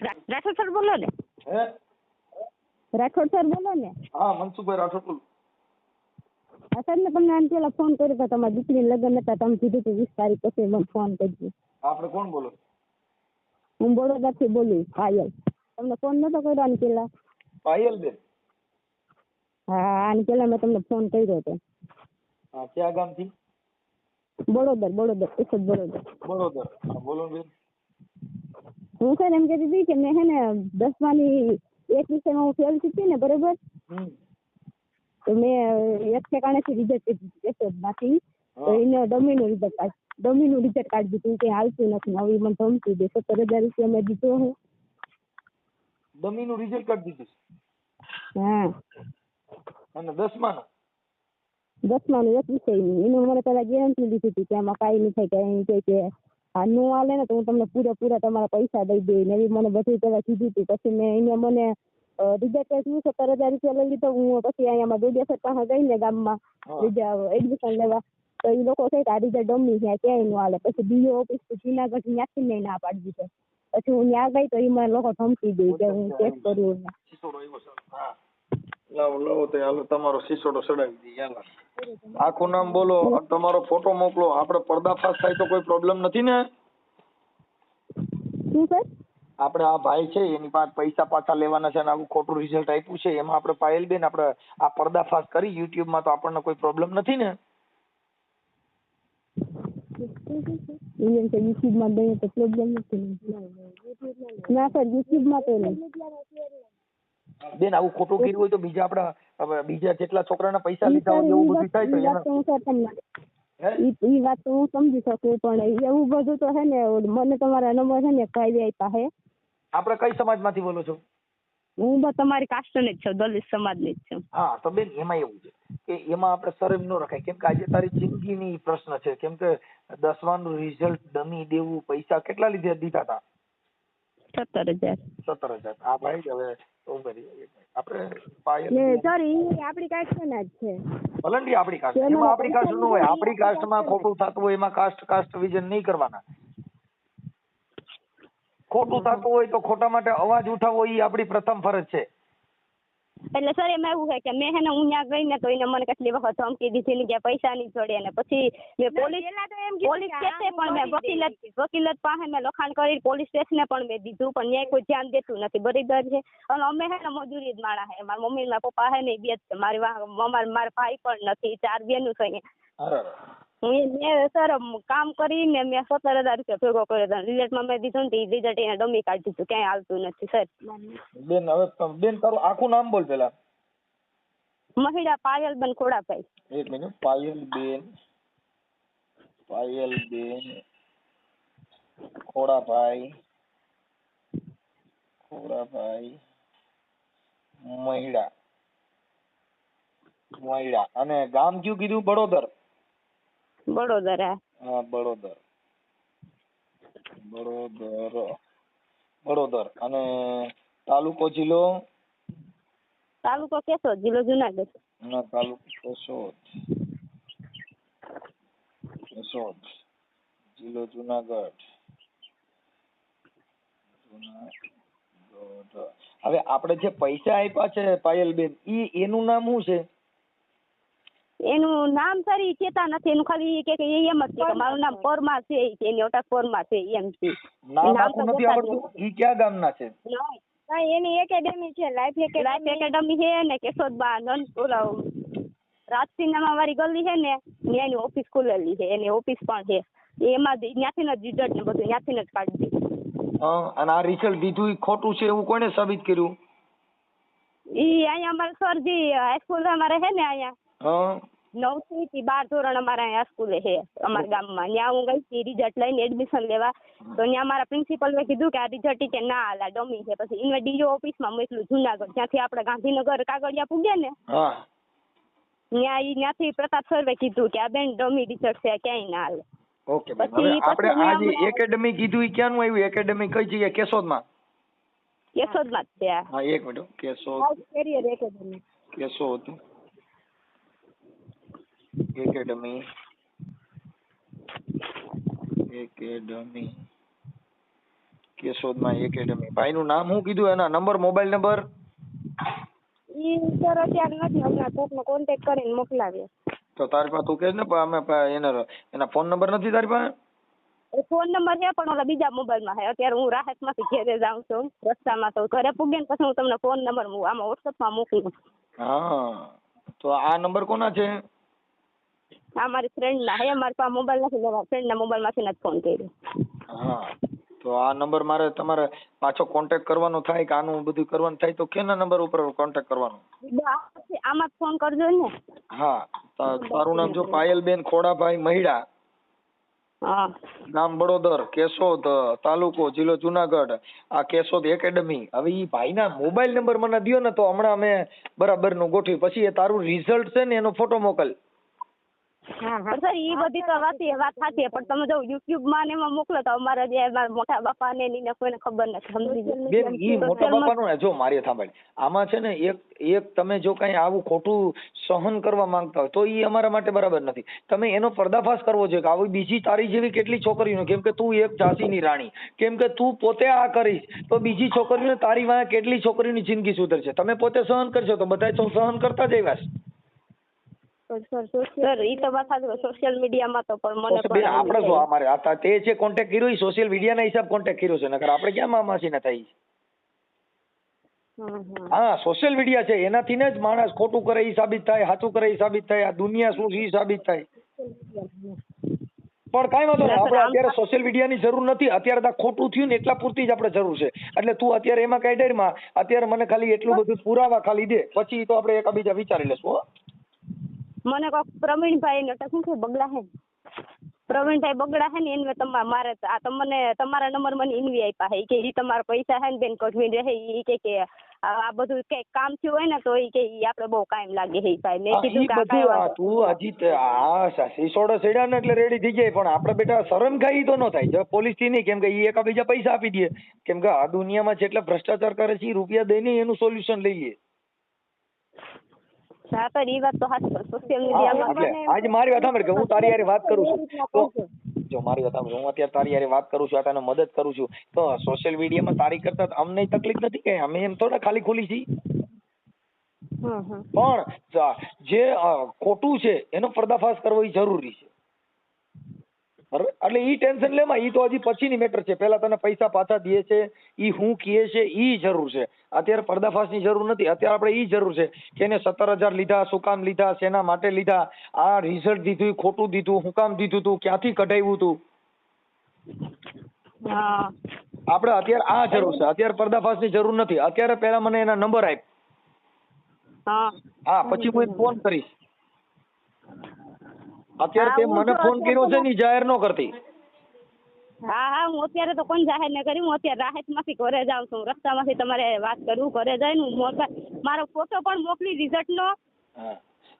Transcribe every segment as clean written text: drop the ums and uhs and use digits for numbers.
Rathod sir બોલો ને? હે રાઠોડ સર બોલો ને? હા મનસુખભાઈ રાઠોડ બોલું. હા સર, મેં તમને આને પેલા ફોન કર્યો હતો, તમારી દીકરીને લગ્ન હતા, તમે કીધું હતું 20 તારીખ પછી મને ફોન કરજો. આપણે કોણ બોલો? હું બરોડાથી બોલું, પાયલ. તમને ફોન નતો કર્યો આને પેલા? પાયલ બેન? હા, આને પેલા મેં તમને ફોન કર્યો હતો. હા, ક્યાં ગામથી? બરોદર કેશોદ બરોદર. બરોદર. હા બોલો બેન. હું સર એમ કહેતી હતી કે મેં હે ને 10માની એક વિષયમાં હું ફેલ થઈ હતી ને, બરોબર? તો મેં એક ઠેકાણેથી રિઝલ્ટ કીધું કેશોદમાંથી, તો એને ડમીનું રિઝલ્ટ કાઢી દીધું, કંઈ હાલતું નથી. હવે મને ધમકી દે, 17,000 રૂપિયા મેં દીધો હું. ડમીનું રિઝલ્ટ કાઢી દીધું? હા. અને 10માનું? 10માનું એક વિષયનું. એનું મને પેલા ગેરંટી લીધી હતી કે આમાં કાંઈ નહીં થાય, કે એમ કે આ નો હાલે ને તો હું તમને પૂરા તમારા પૈસા દઈ દઈ. એવી મને બધું પેલા કીધું હતું. પછી મેં એને મને રિઝલ્ટ થયું, 17,000 રૂપિયા લઈ લીધો. હું પછી અહીંયા દોડિયા પાસે ગઈ ને ગામમાં એડમિશન લેવા, તો એ લોકો કહે કે આ રિઝલ્ટ ડમી છે, ક્યાંય નો હાલે. પછી ડીઓ ઓફિસ જુનાગઢ ત્યાંથી મેં ના પાડી દીધો. પછી હું ત્યાં ગઈ તો એ મને લોકો ધમકી દઈ કે હું કેસ કરું. લાવો તો હાલો તમારો સિસોડો સડાવી દઈએ. હાલો આખું નામ બોલો, તમારો ફોટો મોકલો. આપણે પર્દાફાશ થાય તો કોઈ પ્રોબ્લેમ નથી ને? શું સર? આપણે આ ભાઈ છે એની પાસે પૈસા પાછા લેવાના છે અને આવું ખોટું રિઝલ્ટ આપ્યું છે, એમાં આપણે પાયલબેન આપણે આ પર્દાફાશ કરી યુટ્યુબ માં, તો આપણને કોઈ પ્રોબ્લેમ નથી ને? યુટ્યુબમાં દઈએ તો પ્રોબ્લેમ નથી. ના સર, યુટ્યુબમાં તો નહીં. બેન આવું ખોટું કર્યું હોય તો બીજા જેટલા છોકરાના પૈસા લીધા હોય એવું બધું થાય તો એ વાત તો હું સમજી શકું, પણ એવું બધું તો હે ને, મને તમારા નંબર છે ને ભાઈ આપ્યા હે. આપણે કઈ સમાજમાંથી બોલો છો? હું તમારી કાસ્ટની જ છું, દલિત સમાજની જ છું. હા તો બેન એમાં એવું છે કે એમાં આપણે શરમ ન રખાય, કેમ કે આજે તારી જિંદગીની પ્રશ્ન છે. કેમ કે 10માનું રિઝલ્ટ ડમી દેવું, પૈસા કેટલા દીધા હતા? 17,000. 17,000. આ ભાઈ હવે આપણે પાયલ સર એ આપણી કાસ્ટના જ છે. ભલંડી આપણી કાસ્ટ, એમાં આપણી કાસ્ટ નું હોય. આપણી કાસ્ટમાં ખોટું થતું હોય એમાં કાસ્ટ વિઝન નહીં કરવાના. ખોટું થતું હોય તો ખોટા માટે અવાજ ઉઠાવવો એ આપણી પ્રથમ ફરજ છે. એટલે સર એમાં એવું છે કે મેં હે ને હું ત્યાં ગઈ ને તો એને મને કેટલી વખત ધમકી દીધી કે પૈસા નહીં જોડે, ને પછી મેં પોલીસ સ્ટેશને પણ મેં વકીલત પાસે મેં લખાણ કરી, પોલીસ સ્ટેશને પણ મેં દીધું, પણ ન્યાય કોઈ ધ્યાન દેતું નથી. બરાબર છે. અને અમે હે ને મજૂરી જ માણા હે. મારા મમ્મી મારા પપ્પા હે ને બે જ છે. મારા ભાઈ પણ નથી, 4 બહેનો છે. મેં સર કામ કરીને મેં 17,000 રૂપિયા ભેગો કર્યો હતો. રિઝલ્ટમાં મેં દીધું ને રિઝલ્ટ એને ડમી કાઢી દીધું, ક્યાંય હાલતું નથી સર. બેન હવે બેન તારું આખું નામ બોલ પેલા. મહિલા પાયલબેન ખોડાભાઈ. એક મિનિટ. પાયલબેન ખોડાભાઈ મહિડા અને ગામ કયું કીધું? બરોદર. હા બરોદર. અને તાલુકો જિલ્લો? તાલુકો કેશોદ, જિલ્લો જુનાગઢ. તાલુકો કેશોદ, જિલ્લો જુનાગઢ. હવે આપણે જે પૈસા આપ્યા છે પાયલબેન, એનું નામ શું છે? એનું નામ સર ઈ ચેતા નથી. એનું ખાલી કે એમ જ છે કે મારું નામ પરમાર છે, એની ઓટા પરમાર છે એમ છે. નામ આખું નથી આવડતું. ઈ કયા ગામના છે? એની એકેડેમી છે, લાઈફ એકેડેમી છે ને કેશોદમાં રાજસિંહમાં વાળી ગલી છે ને, ત્યાં એની ઓફિસ ખુલેલી છે. એની ઓફિસ પણ છે. એમાં ત્યાંથી જ રિઝલ્ટ ને બધું ત્યાંથી જ કાઢી દીધું. અને આ રિઝલ્ટ દીધું ઈ ખોટું છે એવું કોને સાબિત કર્યું? ઈ અહીંયા અમારા સરજી હાઈસ્કૂલ અમારે છે ને, અહીંયા 9 થી 12 ધોરણ અમારા અહીંયા સ્કૂલે છે અમારા ગામમાં. ત્યાં હું ગઈ હતી રિઝલ્ટ લઈને એડમિશન લેવા, તો ત્યાં મારા પ્રિન્સિપલે કીધું કે આ રિઝલ્ટ કે ના હાલા, ડમી છે. પછી એને ડીઓ ઓફિસમાં મોકલું જુનાગઢ, ત્યાંથી આપણે ગાંધીનગર કાગળિયા પૂગે ને, ત્યાંથી પ્રતાપ સર્વે કીધું કે આ બેન ડમી રિઝલ્ટ છે, ક્યાંય ના હાલે. ઓકે. હવે આપણે આ જે એકેડેમી કીધું ઈ ક્યાંનું આવ્યું? એકેડેમી કઈ જગ્યાએ? કેશોદમાં? કેશોદમાં જ છે. હા એક મિનિટ. કેશોદ એકેડેમી કેશોદમાં એકેડમી. ભાઈનું નામ શું કીધું, એના નંબર, મોબાઈલ નંબર? ઈ સર અત્યારે નથી, હમણાં કોકનો કોન્ટેક્ટ કરીને મોકલાવીએ. તો તારી પાસે તું કે ને અમે એના ફોન નંબર નથી તારી પાસે? ફોન નંબર છે પણ ઓલા બીજા મોબાઈલમાં છે. અત્યારે હું રાહતમાંથી ઘરે જાઉં છું રસ્તામાં, તો ઘરે પૂગે ને પછી હું તમને ફોન નંબર આમાં વોટ્સઅપમાં મોકલું. હા, તો આ નંબર કોના છે? આ મારી ફ્રેન્ડના છે. મારી પાસે મોબાઈલ નથી, મારા ફ્રેન્ડના મોબાઈલમાંથી જ ફોન કર્યો. હા, તો આ નંબર મારે તમારે પાછો કોન્ટેક્ટ કરવાનો થાય કે આનું બધું કરવાનું થાય તો કેના નંબર ઉપર કોન્ટેક્ટ કરવાનો? આમાં જ ફોન કરજો ને. હા, તારું નામ જો પાયલબેન ખોડાભાઈ મહિડા, હા, ગામ બડોદર, કેશોદ તાલુકો, જિલ્લો જુનાગઢ, આ કેશોદ એકેડમી. હવે ઈ ભાઈના મોબાઈલ નંબર મને દ્યો ને તો હમણાં અમે બરાબર નું ગોઠવી. પછી એ તારું રિઝલ્ટ છે ને એનો ફોટો મોકલ. સર ઈ બધી તો વાત સાચી, પણ તમે જો યુટ્યુબમાં ને એમાં મોકલો તો અમારા જે મોટા બાપા ને એને કોઈને ખબર નથી. બેન ઈ મોટા બાપાનું જો મારી સાંભળ, આમાં છે ને એક તમે જો કઈ આવું ખોટું સહન કરવા માંગતા હોય તો ઈ અમારા માટે બરાબર નથી. તમે એનો પર્દાફાશ કરવો જોઈએ કે આવી બીજી તારી જેવી કેટલી છોકરીઓ, કેમ કે તું એક ઝાંસીની રાણી, કેમ કે તું પોતે આ કરીશ તો બીજી છોકરીઓને તારી વાંહે કેટલી છોકરીઓની જિંદગી સુધરશે. તમે પોતે સહન કરશો તો બધા સહન કરતા જ આવ્યા છે. સર ઈ તો વાત સાચી, સોશિયલ મીડિયામાં તો પણ મને પણ આપણે જો અમારે આ તે જે કોન્ટેક્ટ કર્યો એ સોશિયલ મીડિયાના હિસાબ કોન્ટેક્ટ કર્યો છે, નકર આપણે ક્યાં મામાસી ના થઈ. હા, સોશિયલ મીડિયા છે એનાથી ને જ માણસ ખોટું કરે ઈ સાબિત થાય, સાચું કરે ઈ સાબિત થાય, આ દુનિયા શું છે ઈ સાબિત થાય. પણ કાંઈ વાંધો નહીં, આપણે અત્યારે સોશિયલ મીડિયાની જરૂર નથી. અત્યારે તો ખોટું થયું ને એટલા પૂરતી જ આપણે જરૂર છે. એટલે તું અત્યારે એમાં કઈ ડરમાં, અત્યારે મને ખાલી એટલું બધું પુરાવા ખાલી દે, પછી તો આપણે એકબીજા વિચારી લેશું. મને કોક પ્રવીણભાઈ ને શું છે બગડા હે, પ્રવીણભાઈ બગડા હે ને એને મારે આ તમને તમારા નંબર મને ઇનવી આપ્યા હે કે ઈ તમારા પૈસા હે ને બેન કઢવી રહે. ઈ કે આ બધું કઈક કામ થયું હોય ને તો ઈ કે ઈ આપણે બહુ કામ લાગે હે ભાઈ. મેં કીધું કે તું હજી આ સિસોડો સેડ્યા ને એટલે રેડી થઈ જાય, પણ આપણે બેટા શરમ ખાઈ તો ન થાય જો પોલીસ થી નહીં, કેમ કે ઈ એકબીજા પૈસા આપી દે. કેમ કે આ દુનિયામાં જેટલા ભ્રષ્ટાચાર કરે છે રૂપિયા દઈને એનું સોલ્યુશન લઈ લે. હા સર ઈ વાત તો સાચી, સોશિયલ મીડિયામાં આજે મારી વાત સાંભળ કે હું તારી હારે વાત કરું છું તો જો મારી વાત સાંભળ, હું અત્યારે તારી હારે વાત કરું છું, આ તને મદદ કરું છું તો સોશિયલ મીડિયામાં તારી કરતા અમને તકલીફ નથી કે અમે એમ થોડા ખાલી ખુલી છીએ. પણ જે ખોટું છે એનો પર્દાફાશ કરવો એ જરૂરી છે. બરાબર, એટલે ઈ ટેન્શન લેમાં, ઈ તો હજી પછીની મેટર છે. પેલા તને પૈસા પાછા દે છે ઈ હું કહે છે ઈ જરૂર છે. અત્યારે પર્દાફાશની જરૂર નથી. અત્યારે આપણે ઈ જરૂર છે કે એને 17,000 લીધા, શું કામ લીધા, શેના માટે લીધા, આ રિઝલ્ટ દીધું ખોટું દીધું, હું કામ દીધું તું, ક્યાંથી કઢાવ્યું તું. આપણે અત્યારે આ જરૂર છે. અત્યારે પર્દાફાશની જરૂર નથી. અત્યારે પેલા મને એના નંબર આપ. હા, પછી હું ફોન કરીશ. અત્યારે તે મને ફોન કર્યો છે ને જાહેર ન કરતી. હા હું અત્યારે તો કોઈ જાહેર ન કરી. હું અત્યારે રાહતમાંથી ઘરે જાઉં છું, રસ્તામાંથી તમારે વાત કરું ઘરે જઈને હું મારો ફોટો પણ મોકલી રિઝલ્ટ નો.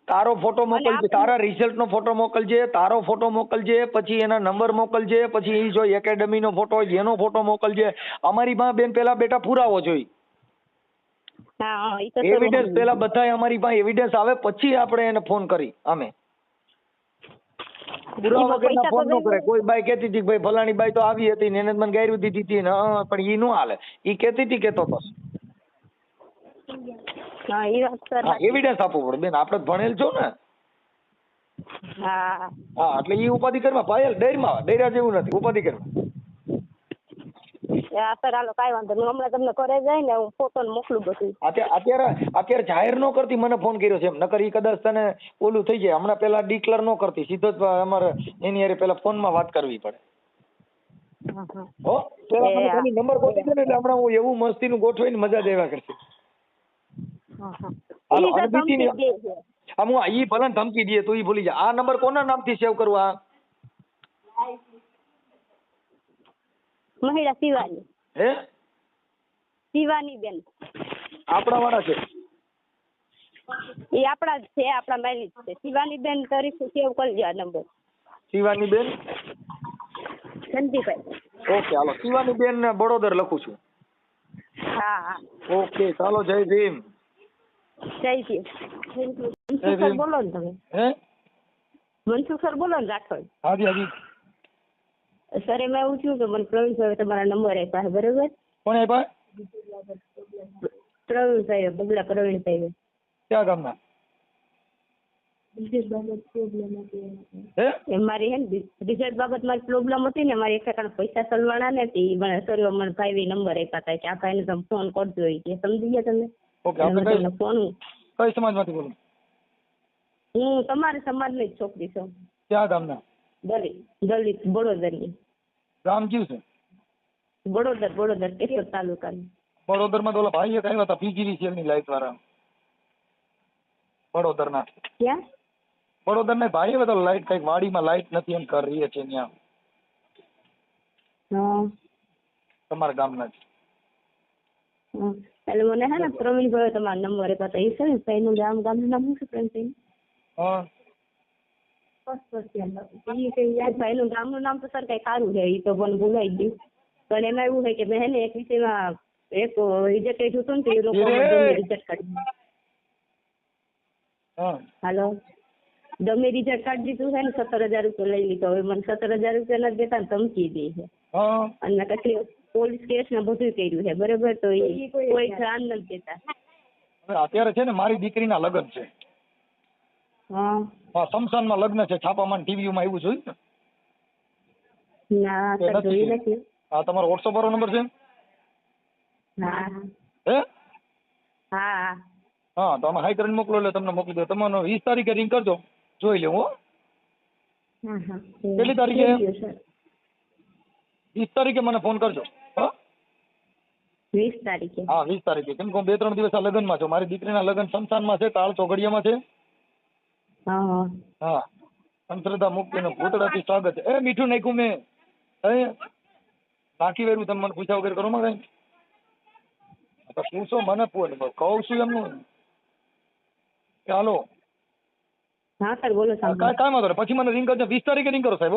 તારો ફોટો મોકલજે, તારા રિઝલ્ટ નો ફોટો મોકલજે, તારો ફોટો મોકલજે, પછી એના નંબર મોકલજે, પછી એ જો એકેડમી નો ફોટો હોય એનો ફોટો મોકલજે. અમારી પાસે બેન પેલા બેટા પુરાવો જોઈએ. એવિડન્સ પેલા બધા અમારી પાસે એવિડન્સ આવે પછી આપણે એને ફોન કરી. અમે પુરાવા વગરના ફોન ન કરે. કોઈ બાઈ કહેતી હતી ભાઈ ફલાણી બાઈ તો આવી હતી ને એને મને ગાયરું દીધી હતી ને, પણ ઈ નો હાલે. ઈ કહેતી હતી કેતો તો એવિડન્સ આપવું પડે બેન, આપણે ભણેલ છો ને. હા, એટલે ઈ ઉપાધિ કરવા પાયલ ડેરા જેવું નથી, ઉપાધિ કરવા. સર હાલો કાંઈ વાંધો નહીં, હમણાં તમને ઘરે જઈને હું ફોટો મોકલું બધું. અત્યારે જાહેર ન કરતી, મને ફોન કર્યો છે એમ, નકર ઈ કદાચ તને ઓલું થઈ જાય. હમણાં પેલા ડિક્લેર ન કરતી, સીધો જ અમારે એની હારે પેલા ફોનમાં વાત કરવી પડે. હો પેલા મને ખાલી નંબર ગોતી દે ને એટલે હમણાં હું એવું મસ્તીનું ગોઠવીને મજા જ આવ્યા કરશે. ઈ ભલે ધમકી દે તો ઈ ભૂલી જા. આ નંબર કોના નામથી સેવ કરવા? મહિલા શિવાની. હે શિવાની બેન આપણા વાળા છે? એ આપણા જ છે, આપણા મારી જ છે. શિવાની બેન તરીકે સેવ કરજો આ નંબર. શિવાની બેન સંજીભાઈ. ઓકે હાલો, શિવાની બેન ને બડોદર લખું છું. હા ઓકે ચાલો, જય ભીમ. જય ભીમ. મનસુખ સર બોલો ને તમે. હે મનસુખ સર બોલો ને રાઠોડ. હાજી. સર એમાં એવું થયું કે મને પ્રવીણભાઈ તમારા નંબર આપ્યા છે બરોબર. કોને આપ્યા? પ્રવીણભાઈ બગલા પ્રવીણભાઈ. ક્યાં ગામના? હે મારી હે ને રિઝલ્ટ બાબત મારી પ્રોબ્લેમ હતી ને, મારી એક પૈસા ચલવાના ને મને સર મને ભાઈ નંબર આપ્યા હતા કે આ ભાઈને તમે ફોન કરજો કે સમજી ગયા તમે. ઓકે, આપણે તમને ફોન કઈ સમાજમાંથી બોલો? હું તમારા સમાજની જ છોકરી છું. ક્યાં ગામના? દલિત બડોદરની. ગામ કયું છે? બડોદર કેશોદ તાલુકાનું. બડોદરમાં તો ઓલા ભાઈ એક આવ્યા હતા પીજીવીસીએલ ની લાઈટ વાળા. બડોદરના ક્યાં? બડોદરના ભાઈ આવ્યા હતા લાઈટ કઈક વાડીમાં લાઈટ નથી એમ કરી રહી છે ત્યાં. તમારા ગામના જ. એટલે મને હે ને પ્રવીણભાઈ તમારો નંબર આપ્યો હતો. એ છે ને ભાઈનું ગામનું નામ શું છે પ્રવીણભાઈ? ભાઈનું ગામનું નામ તો સર કઈ સારું છે, એ તો મને ભૂલાઈ ગયું. પણ એમાં એવું છે કે મેં હે ને એક વિષયમાં એક રિઝલ્ટ આપ્યું હતું ને, એ લોકો રિઝલ્ટ કાઢ્યું. હાલો, તમે રિઝલ્ટ કાઢી દીધું છે ને, 17,000 રૂપિયા લઈ લીધો. હવે મને 17,000 રૂપિયા નથી દેતા ને ધમકી દે છે. અને કેટલી પોલીસ કેસ ને બધું કર્યું છે બરોબર, તો એ કોઈ ધ્યાન નથી દેતા. અત્યારે છે ને મારી દીકરીના લગ્ન છે. શમશાનમાં લગ્ન છે, છાપામાં ટીવીમાં એવું જોયું ને? ના સર જોયું નથી. હા, તમારો WhatsApp વાળો નંબર છે? હે? હા, તો અમે હાઈ કરીને મોકલો એટલે તમને મોકલી દો. તમને 20 તારીખે રિંગ કરજો, જોઈ લેવું. હો, કેટલી તારીખે? 20 તારીખે મને ફોન કરજો. 20 તારીખે? હા, 20 તારીખે. કેમ કે હું 2-3 દિવસ આ લગ્નમાં છું. મારી દીકરીના લગ્ન શમશાનમાં છે, તાળ ચોઘડિયામાં છે. હા, અંતરદા મુક્તિનો ભૂતડાથી સ્વાગત. એ મીઠું નાખ્યું મેં. નાખી વેરું તમે મને પૂછ્યા વગર કરો માં કઈ? પૂછો મને, કહું છું એમનું. હાલો. હા સર બોલો. કાંઈ વાંધો નહીં, પછી મને રિંગ કરજો. 20 તારીખે રિંગ કરો સાહેબ.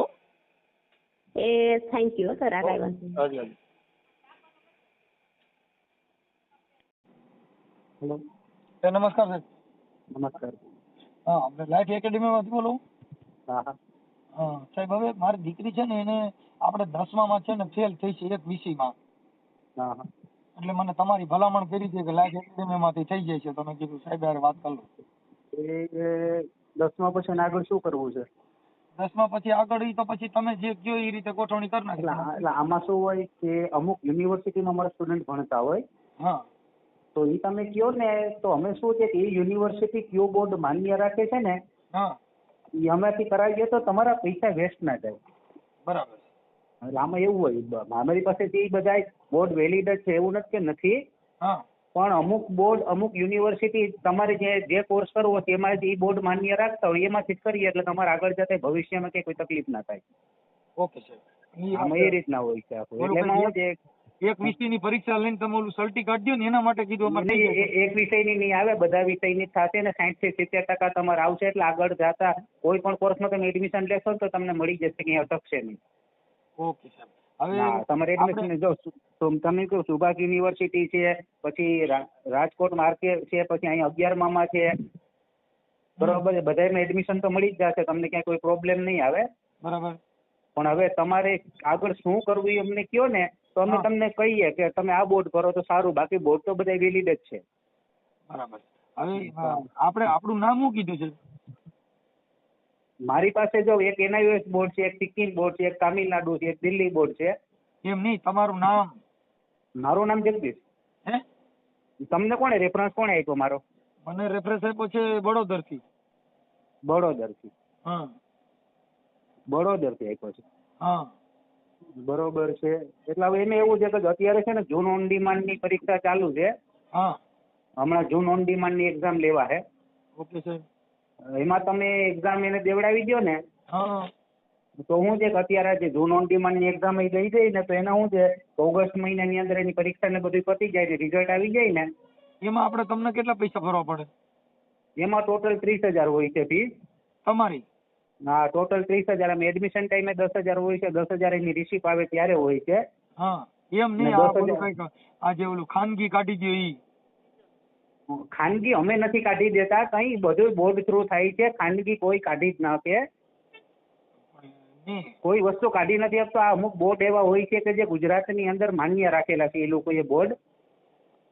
એ થેન્ક યુ સર. આ કાંઈ વાંધો નહીં. હાજી હાજી. હેલો, નમસ્કાર સાહેબ. નમસ્કાર. હા, આપણે લાઈફ એકેડેમીમાંથી બોલો. હા સાહેબ, હવે મારી દીકરી છે ને, એને આપણે 10માં છે ને ફેલ થઈ છે એક વિષયમાં. એટલે મને તમારી ભલામણ કરી છે કે લાઈફ એકેડેમીમાંથી થઈ જાય છે, તો મેં કીધું સાહેબ યાર વાત કરી લો. એ 10મા પછી આગળ શું કરવું છે? 10મા પછી આગળ ઈ તો પછી તમે જે કહો એ રીતે ગોઠવણી કરી નાખી. એટલે આમાં શું હોય કે અમુક યુનિવર્સિટીમાં અમારા સ્ટુડન્ટ ભણતા હોય. હા, તો એ તમે કયો ને, તો અમે શું છે કે એ યુનિવર્સિટી કયો બોર્ડ માન્ય રાખે છે ને, એ અમેથી કરાવીએ તો તમારા પૈસા વેસ્ટ ના જાય. બરાબર. એટલે આમાં એવું હોય, અમારી પાસે જે બધા બોર્ડ વેલિડ જ છે એવું નથી કે નથી. પણ અમુક બોર્ડ, અમુક યુનિવર્સિટી તમારે જે કોર્સ કરવો તેમાં એ બોર્ડ માન્ય રાખતા હોય એમાંથી જ કરીએ એટલે તમારે આગળ જતા ભવિષ્યમાં કે કોઈ તકલીફ ના થાય. Okay sir. આમાં એ રીતના હોય છે આખું. એટલે એમાં હું છે એક વિષયની પરીક્ષા લઈને તમે ઓલું સર્ટી કાઢ્યો ને એના માટે કીધું અમારે. એક વિષયની નહીં આવે, બધા વિષયની થશે ને 60 થી 70% તમારે આવશે એટલે આગળ જતા કોઈ પણ કોર્સમાં તમે એડમિશન લેશો તો તમને મળી જશે કે અટકશે નહીં. Okay sir. હવે તમારે એડમિશન જો તમે કહો સુભાષ યુનિવર્સિટી છે, પછી રાજકોટમાં આરકે છે, પછી અહીં 11માં છે, બરોબર, બધામાં એડમિશન તો મળી જ જશે, તમને ક્યાંય કોઈ પ્રોબ્લેમ નહીં આવે. બરાબર. પણ હવે તમારે આગળ શું કરવું એ અમને કહો ને, તો અમે તમને કહીએ કે તમે આ બોર્ડ કરો તો સારું, બાકી બોર્ડ તો બધા વેલિડ જ છે. બરાબર. હવે આપણે આપણું નામ શું કીધું છે? મારી પાસે જો એક NIOS બોર્ડ છે, એક સિક્કિમ બોર્ડ છે, એક તામિલનાડુ છે, એક દિલ્હી બોર્ડ છે. એમ નહીં, તમારું નામ? મારું નામ જગદીશ. હે? તમને કોણે રેફરન્સ કોણે આપ્યો મારો? મને રેફરન્સ આપ્યો છે બડોદરથી. બડોદરથી? હા, બડોદરથી આપ્યો છે. હા, બરોબર છે. એટલે હવે એમાં એવું છે કે અત્યારે છે ને જૂન ઓન ડિમાન્ડની પરીક્ષા ચાલુ છે. હા, હમણાં જૂન ઓન ડિમાન્ડની એક્ઝામ લેવા છે. Okay sir. એમાં તમે એક્ઝામ એને દેવડાવી દો ને, હા, તો શું છે કે અત્યારે જે જૂન ઓન ડિમાન્ડની એક્ઝામ એ દઈ જાય ને, તો એના શું છે ઓગસ્ટ મહિનાની અંદર એની પરીક્ષા ને બધું પતી જાય, રિઝલ્ટ આવી જાય ને, એમાં આપણે તમને કેટલા પૈસા ભરવા પડે? એમાં ટોટલ 30,000 હોય છે ફીસ તમારી. હા, ટોટલ 30,000. અમે એડમિશન ટાઈમે 10,000 હોય છે. 10,000 એની રિસીપ આવે ત્યારે હોય છે. હા, એમ નહીં, આ બધું કંઈક આ જે ઓલું ખાનગી કાઢી દો ઈ? ખાનગી અમે નથી કાઢી દેતા, કઈ બધું બોર્ડ થ્રુ થાય છે. ખાનગી કોઈ કાઢી જ ના આપે. કોઈ વસ્તુ કાઢી નથી આપતો. આ અમુક બોર્ડ એવા હોય છે કે જે ગુજરાતની અંદર માન્ય રાખેલા છે એ લોકોએ બોર્ડ.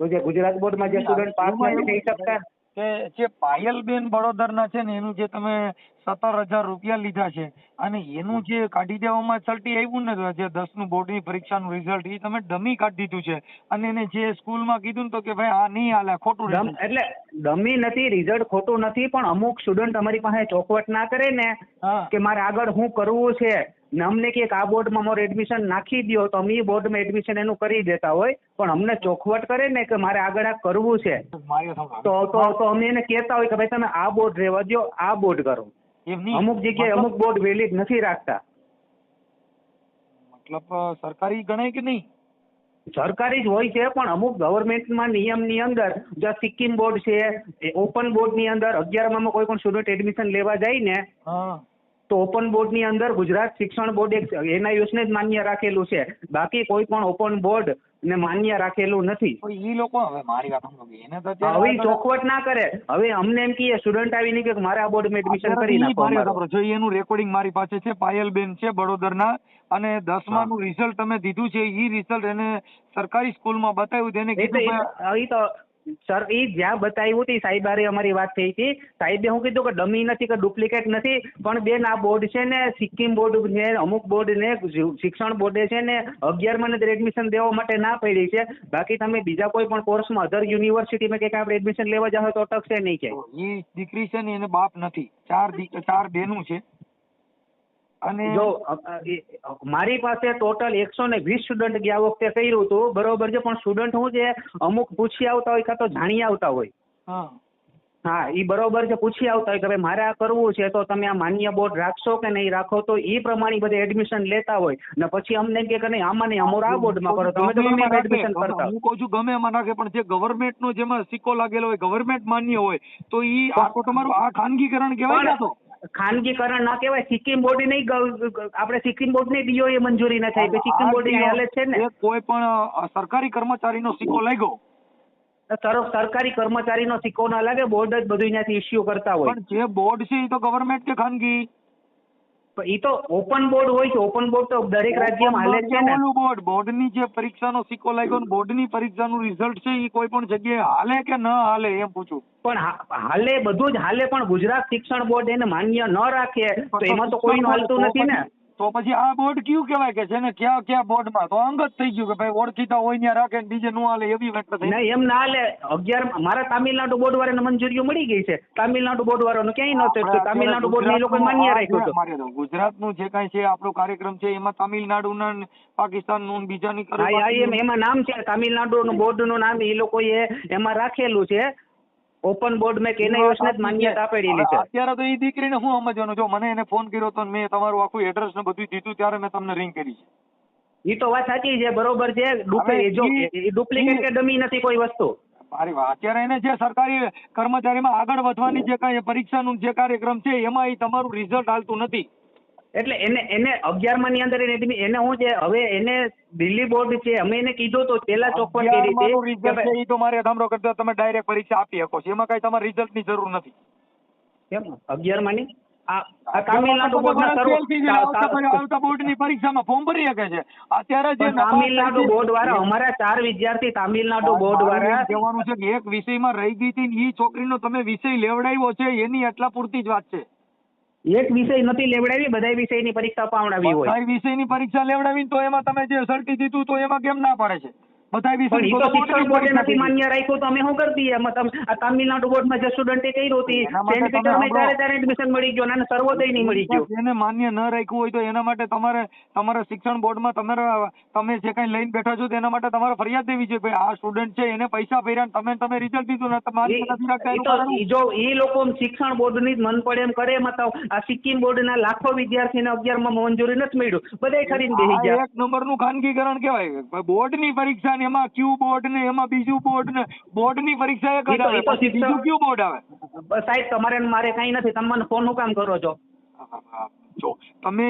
તો જે ગુજરાત બોર્ડમાં જે સ્ટુડન્ટ પાસ નથી થઈ શકતા, કે જે પાયલબેન બળોદરના છે ને એનું જે તમે 17,000 રૂપિયા લીધા છે અને એનું જે કાઢી દેવામાં સલટી આવ્યું ને જે 10નું બોર્ડની પરીક્ષાનું રિઝલ્ટ એ તમે ડમી કાઢી દીધું છે અને એને જે સ્કૂલમાં કીધું ને તો કે ભાઈ આ નહીં હાલે, ખોટું result. એટલે ડમી નથી, રિઝલ્ટ ખોટું નથી, પણ અમુક સ્ટુડન્ટ અમારી પાસે ચોખવટ ના કરે ને કે મારે આગળ શું કરવું છે ને અમને કે આ બોર્ડમાં મારું એડમિશન નાખી દો તો અમે એ બોર્ડમાં એડમિશન એનું કરી દેતા હોય, પણ અમને ચોખવટ કરે ને કે મારે આગળ આ કરવું છે તો અમે એને કહેતા હોય કે ભાઈ તમે આ બોર્ડ રહેવા દો, આ બોર્ડ કરો. અમુક જગ્યાએ અમુક બોર્ડ વેલિડ નથી રાખતા. મતલબ સરકારી ગણાય કે નહીં? સરકારી જ હોય છે, પણ અમુક ગવર્મેન્ટમાં નિયમની અંદર જો સિક્કિમ બોર્ડ છે, ઓપન બોર્ડની અંદર 11માં કોઈ પણ સ્ટુડન્ટ એડમિશન લેવા જાય ને તો ઓપન બોર્ડની અંદર ગુજરાત શિક્ષણ બોર્ડ એક એનઆઈયુએસને જ માન્ય રાખેલું છે, બાકી કોઈ પણ ઓપન બોર્ડ ને માન્ય રાખેલું નથી. ઈ લોકો હવે મારી વાત સમજો, એને તો હવે ચોખવટ ના કરે. હવે અમને એમ કહીએ સ્ટુડન્ટ આવીને કે મારે આ બોર્ડમાં એડમિશન કરી નાખો. જો એનું રેકોર્ડિંગ મારી પાસે છે, પાયલબેન છે બડોદરના, અને 10માનું રિઝલ્ટ તમે દીધું છે ઈ રિઝલ્ટ એને સરકારી સ્કૂલમાં બતાવ્યું, તેને કીધું તો સર એ જ્યાં બતાવ્યું હતી સાહેબારે અમારી વાત થઈ હતી, સાહેબે હું કીધું કે ડમી નથી કે ડુપ્લિકેટ નથી, પણ બેન આ બોર્ડ છે ને સિક્કિમ બોર્ડ ને અમુક બોર્ડ ને શિક્ષણ બોર્ડે છે ને 11માં એડમિશન દેવા માટે ના પડી છે, બાકી તમે બીજા કોઈ પણ કોર્સમાં અધર યુનિવર્સિટીમાં કે આપણે એડમિશન લેવા જાવ તો અટકશે નહીં. કે એ દીકરી છે ને એને બાપ નથી, ચાર બેનું છે. અને જો મારી પાસે ટોટલ 120 સ્ટુડન્ટ ગયા વખતે કર્યું હતું, બરોબર છે, પણ સ્ટુડન્ટ શું છે અમુક પૂછી આવતા હોય કાં તો જાણી આવતા હોય. હા એ બરોબર છે, પૂછી આવતા હોય કે ભાઈ મારે આ કરવું છે તો તમે આ માન્ય બોર્ડ રાખશો કે નહીં રાખો, તો એ પ્રમાણે બધે એડમિશન લેતા હોય ને પછી અમને કે નહીં આમાં નહીં અમારું આ બોર્ડમાં કરો, તમે તો ગમે એડમિશન કરતા. હું કહું છું ગમે એમાં નાખે, પણ જે ગવર્મેન્ટનો જેમાં સિક્કો લાગેલો હોય, ગવર્મેન્ટ માન્ય હોય તો ઈ આ તો તમારું આ ખાનગીકરણ કહેવાય ને. તો ખાનગીકરણ ના કહેવાય. સિક્કિમ બોર્ડ નહીં, આપણે સિક્કિમ બોર્ડ ની ડીઓએ મંજૂરી ના થાય, સિક્કિમ બોર્ડ ની હાલત છે ને. કોઈ પણ સરકારી કર્મચારીનો સિક્કો લાગ્યો, સરકારી કર્મચારીનો સિક્કો ના લાગે, બોર્ડ જ બધું ત્યાંથી ઇસ્યુ કરતા હોય. પણ જે બોર્ડ છે એ તો ગવર્મેન્ટ કે ખાનગી? એ તો ઓપન બોર્ડ હોય છે, ઓપન બોર્ડ તો દરેક રાજ્યમાં હાલે છે ને. બોર્ડની જે પરીક્ષાનો સિક્કો લાગ્યો ને બોર્ડની પરીક્ષાનું રિઝલ્ટ છે એ કોઈ પણ જગ્યાએ હાલે કે ન હાલે એમ પૂછું. પણ હાલે, બધું જ હાલે, પણ ગુજરાત શિક્ષણ બોર્ડ એને માન્ય ન રાખે તો એમાં તો કોઈનું હાલતું નથી ને. તો પછી આ બોર્ડ કયું કહેવાય કે છે ને ક્યાં બોર્ડમાં તો અંગત થઈ ગયું કે ભાઈ ઓળખીતા હોય ત્યાં રાખે ને બીજે ન હાલે એવી વાત થઈ. નહીં એમ ના હાલે. 11 મારા તામિલનાડુ બોર્ડ વાળાને મંજૂરીઓ મળી ગઈ છે, તામિલનાડુ બોર્ડ વાળાનું ક્યાંય નહોતું, તામિલનાડુ બોર્ડ એ લોકો માન્ય રાખ્યું હતું. ગુજરાતનું જે કાંઈ છે આપણો કાર્યક્રમ છે એમાં તામિલનાડુના પાકિસ્તાનનું બીજાની એમાં નામ છે, તામિલનાડુ બોર્ડનું નામ એ લોકોએ એમાં રાખેલું છે. ઓપન બોર્ડ મેં એનઆઈયુએસને જ માન્યતા આપેલી છે. અત્યારે તો એ દીકરીને હું સમજવાનું, જો મને એને ફોન કર્યો તો મેં તમારું આખું એડ્રેસ ને બધું દીધું ત્યારે મેં તમને રિંગ કરી છે. એ તો વાત સાચી છે, બરોબર છે, ડુપ્લિકેટ કે ડમી નથી કોઈ વસ્તુ. અત્યારે એને જે સરકારી કર્મચારીમાં આગળ વધવાની જે કાંઈ પરીક્ષાનું જે કાર્યક્રમ છે એમાં એ તમારું રિઝલ્ટ હાલતું નથી. એટલે એને 11માં ની અંદર એને શું છે, હવે એને દિલ્હી બોર્ડ છે, અમે એને કીધું તો પેલા ચોખ્ખી રીતે એ તો મારે સાંભળો કરતા તમે ડાયરેક્ટ પરીક્ષા આપી શકો છો, એમાં કઈ તમારે રિઝલ્ટની જરૂર નથી. કેમ 11માં ની આ તામિલનાડુ આવતા બોર્ડની પરીક્ષામાં ફોર્મ ભરી શકે છે. અત્યારે જે તામિલનાડુ બોર્ડ વાળા અમારા 4 વિદ્યાર્થી તામિલનાડુ બોર્ડ વાળા કહેવાનું છે કે એક વિષયમાં રહી ગઈ હતી, એ છોકરીનો તમે વિષય લેવડાવ્યો છે એની એટલા પૂરતી જ વાત છે. એક વિષય નથી લેવડાવી, બધા વિષયની પરીક્ષા પાવડાવી હોય. બધા વિષયની પરીક્ષા લેવડાવી તો એમાં તમે જે સર્ટી દીધું તો એમાં કેમ ના પડે છે? બધા વિષય શિક્ષણ બોર્ડે નથી માન્ય રાખ્યું તો અમે શું કરી દઈએ? એમાં તમે આ તામિલનાડુ બોર્ડમાં જે સ્ટુડન્ટે કર્યું હતી સેન્ટ પીટરમાં ત્યારે એડમિશન મળી ગયો અને સર્વોદય નહીં મળી ગયો. એને માન્ય ન રાખ્યું હોય તો એના માટે તમારા શિક્ષણ બોર્ડમાં તમે જે કઈ લઈને બેઠા છો તેના માટે તમારે ફરિયાદ દેવી છે. ભાઈ આ સ્ટુડન્ટ છે એને પૈસા ભર્યા તમે રિઝલ્ટ દીધું ને તમારી નથી રાખતા. જો એ લોકો શિક્ષણ બોર્ડની જ મન પડે એમ કરે એમાં તો આ સિક્કિમ બોર્ડના લાખો વિદ્યાર્થીને 11માં મંજૂરી નથી મળ્યું, બધાય ખરીને બેસી ગયા. એક નંબરનું ખાનગીકરણ કહેવાય. બોર્ડની પરીક્ષા એમાં ક્યુ બોર્ડ ને એમાં બીજું બોર્ડ ને બોર્ડની પરીક્ષા એક જ આવે, પછી બીજું ક્યુ બોર્ડ આવે. સાહેબ તમારે મારે કઈ નથી, તમે મને ફોન હું કામ કરો છો? જો તમે